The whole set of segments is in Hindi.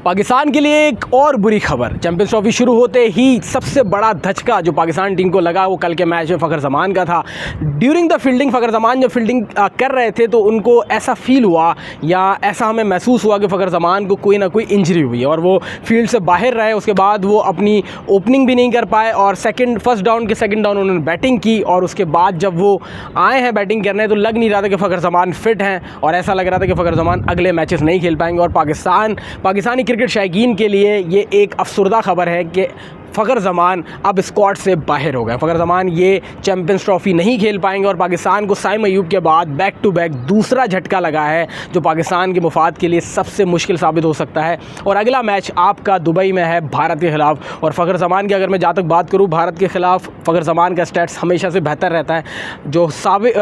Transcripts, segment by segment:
पाकिस्तान के लिए एक और बुरी खबर। चैंपियंस ट्रॉफी शुरू होते ही सबसे बड़ा धचका जो पाकिस्तान टीम को लगा वो कल के मैच में फ़खर ज़मान का था। ड्यूरिंग द फील्डिंग फ़खर ज़मान जब फील्डिंग कर रहे थे तो उनको ऐसा फील हुआ या ऐसा हमें महसूस हुआ कि फ़खर ज़मान को कोई ना कोई इंजरी हुई है और वो फील्ड से बाहर रहे। उसके बाद वो अपनी ओपनिंग भी नहीं कर पाए और फर्स्ट डाउन के सेकेंड डाउन उन्होंने बैटिंग की और उसके बाद जब वो आए हैं बैटिंग करने तो लग नहीं रहा था कि फ़खर ज़मान फिट हैं और ऐसा लग रहा था कि फ़खर ज़मान अगले मैचेस नहीं खेल पाएंगे। और पाकिस्तानी क्रिकेट शायकीन के लिए ये एक अफसरदा खबर है कि फ़खर ज़मान अब स्क्वाड से बाहर हो गए। फ़खर ज़मान ये चैंपियंस ट्रॉफी नहीं खेल पाएंगे और पाकिस्तान को साइम अयूब के बाद बैक टू बैक दूसरा झटका लगा है जो पाकिस्तान के मुफाद के लिए सबसे मुश्किल साबित हो सकता है। और अगला मैच आपका दुबई में है भारत के ख़िलाफ़। और फ़खर ज़मान की अगर मैं जहाँ तक बात करूँ, भारत के ख़िलाफ़ फ़खर ज़मान का स्टैट्स हमेशा से बेहतर रहता है। जो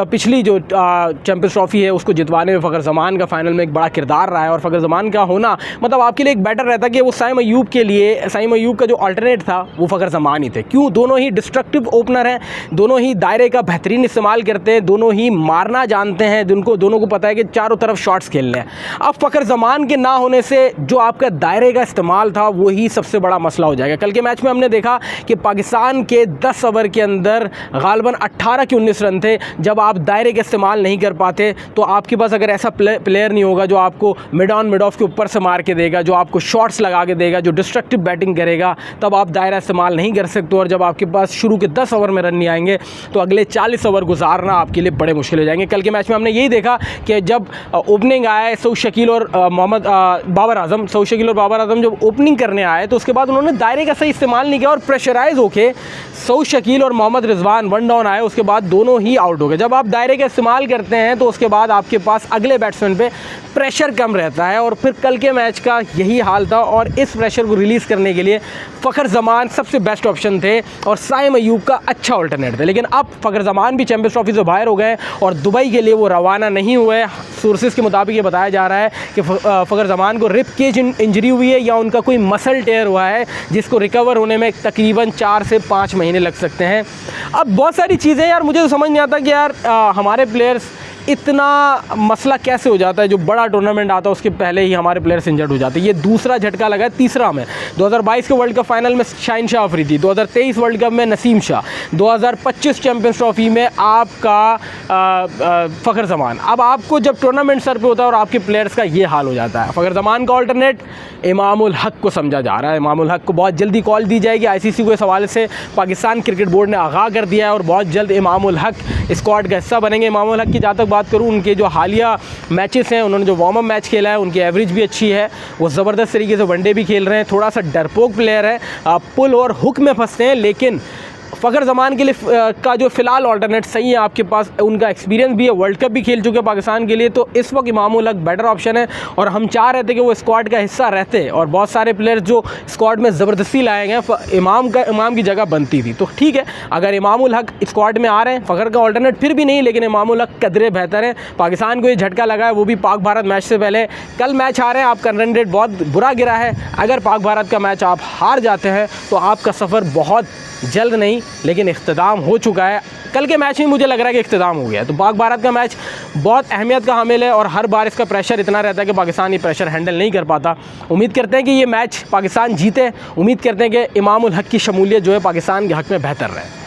पिछली जो चैंपियंस ट्रॉफी है उसको जितवाने में फ़खर ज़मान का फाइनल में एक बड़ा किरदार रहा है और फ़खर ज़मान का होना मतलब आपके लिए एक बेटर रहता है कि वो साइम अयूब का जो अल्टरनेट था वो फ़खर ज़मान ही थे। क्यों? दोनों ही डिस्ट्रक्टिव ओपनर हैं, दोनों ही दायरे का बेहतरीन इस्तेमाल करते हैं, दोनों ही मारना जानते हैं, दोनों को पता है कि चारों तरफ शॉट्स खेलने हैं। अब फ़खर ज़मान के ना होने से जो आपका दायरे का इस्तेमाल था वही सबसे बड़ा मसला हो जाएगा। कल के मैच में हमने देखा कि पाकिस्तान के 10 ओवर के अंदर गालिबन 18 के 19 रन थे। जब आप दायरे का इस्तेमाल नहीं कर पाते तो आपके पास अगर ऐसा प्लेयर नहीं होगा जो आपको मिड ऑन मिड ऑफ के ऊपर से मार के देगा, जो आपको शॉट्स लगा के देगा, जो डिस्ट्रक्टिव बैटिंग करेगा, तब आप दायरा इस्तेमाल नहीं कर सकते। और जब आपके पास शुरू के 10 ओवर में रन नहीं आएंगे तो अगले 40 ओवर गुजारना आपके लिए बड़े मुश्किल हो जाएंगे। कल के मैच में हमने यही देखा कि जब ओपनिंग आए सऊद शकील और बाबर आजम जब ओपनिंग करने आए तो उसके बाद उन्होंने दायरे का सही इस्तेमाल नहीं किया और प्रेशराइज होके सऊद शकील और मोहम्मद रिजवान वन डाउन आए, उसके बाद दोनों ही आउट हो गए। जब आप दायरे का इस्तेमाल करते हैं तो उसके बाद आपके पास अगले बैट्समैन पे प्रेशर कम रहता है और फिर कल के मैच का यही हाल था। और इस प्रेशर को रिलीज़ करने के लिए फ़खर ज़मान सबसे बेस्ट ऑप्शन थे और साइम अयूब का अच्छा अल्टरनेट थे। लेकिन अब फ़खर ज़मान भी चैंपियंस ट्रॉफी से बाहर हो गए और दुबई के लिए वो रवाना नहीं हुए। सोर्सेज के मुताबिक ये बताया जा रहा है कि फ़खर ज़मान को रिब केज इंजरी हुई है या उनका कोई मसल टेयर हुआ है जिसको रिकवर होने में तकरीबन 4 से 5 महीने लग सकते हैं। अब बहुत सारी चीज़ें यार मुझे तो समझ नहीं आता कि यार हमारे प्लेयर्स इतना मसला कैसे हो जाता है। जो बड़ा टूर्नामेंट आता है उसके पहले ही हमारे प्लेयर्स इंजर्ड हो जाते हैं। ये दूसरा झटका लगा है, तीसरा में 2022 के वर्ल्ड कप फाइनल में शाहीन शाह अफरीदी, 2023 वर्ल्ड कप में नसीम शाह, 2025 चैंपियंस ट्रॉफी में आपका फ़खर ज़मान। अब आपको जब टूर्नामेंट सर पे होता है और आपके प्लेयर्स का ये हाल हो जाता है। फ़खर ज़मान का अल्टरनेट इमामुल हक को समझा जा रहा है। इमामुल हक को बहुत जल्दी कॉल दी जाएगी। आईसीसी को इस हवाले से पाकिस्तान क्रिकेट बोर्ड ने आगाह कर दिया है और बहुत जल्द इमामुल हक स्क्वाड का हिस्सा बनेंगे। इमामुल हक की जहाँ तक बात करूँ, उनके जो हालिया मैचेस हैं, उन्होंने जो वार्म अप मैच खेला है उनकी एवरेज भी अच्छी है, वो ज़बरदस्त तरीके से वनडे भी खेल रहे हैं। थोड़ा सा डरपोक प्लेयर है, पुल और हुक में फंसते हैं, लेकिन फ़खर ज़मान के लिए का जो फ़िलहाल अल्टरनेट सही है आपके पास, उनका एक्सपीरियंस भी है, वर्ल्ड कप भी खेल चुके हैं पाकिस्तान के लिए, तो इस वक्त इमामुल हक बेटर ऑप्शन है। और हम चाह रहे थे कि वो स्क्वाड का हिस्सा रहते और बहुत सारे प्लेयर्स जो स्क्वाड में ज़बरदस्ती लाए गए इमाम की जगह बनती थी। तो ठीक है, अगर इमामुल हक स्क्वाड में आ रहे हैं, फ़खर का अल्टरनेट फिर भी नहीं, लेकिन इमामुल हक कदरे बेहतर है। पाकिस्तान को ये झटका लगा है, वो भी पाक भारत मैच से पहले। कल मैच आ रहे हैं, आपका रन रेट बहुत बुरा गिरा है। अगर पाक भारत का मैच आप हार जाते हैं तो आपका सफ़र बहुत जल्द नहीं लेकिन इख्तिताम हो चुका है। कल के मैच में मुझे लग रहा है कि इख्तिताम हो गया है। तो पाक भारत का मैच बहुत अहमियत का हामिल है और हर बार इसका प्रेशर इतना रहता है कि पाकिस्तान ये प्रेशर हैंडल नहीं कर पाता। उम्मीद करते हैं कि ये मैच पाकिस्तान जीते। उम्मीद करते हैं कि इमामुल हक की शमूलियत जो है पाकिस्तान के हक़ में बेहतर रहे।